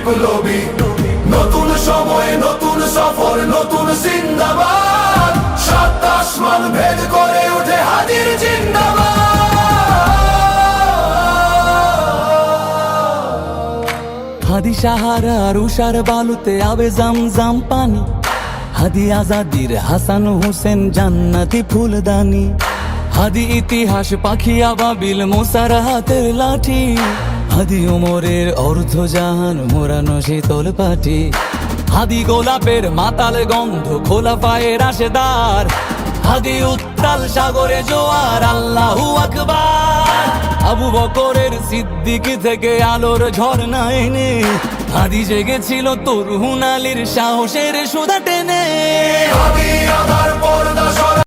বিপ্লবী, নতুন সময়ে নতুন সফর, নতুন জিন্দাবাদ। সাত আসমান ভেদ করে ওঠে হাদির জিন্দাবাদ। হাদি সাহারার উষার বালুতে আবে জামজাম পানি, হাদি আজাদির হাসান হোসেন জান্নাতি ফুলদানি, হাদি ইতিহাস পাখি আবাবিল মোসার হাতের লাঠি, হাদি ওমরের অর্ধজাহান মোরানো শীতল পাটি, হাদি গোলাপের মাতাল গন্ধ খোলা পায়ের আশেদার, হাদি উত্তাল সাগরে জোয়ার আল্লাহু আকবার। আবু বকরের সিদ্দিক থেকে আলোর ঝর্ণা এনে হাদি জেগেছিল তরুণ আলীর সাহসের সুধা টেনে। হাদি আধার পর্দা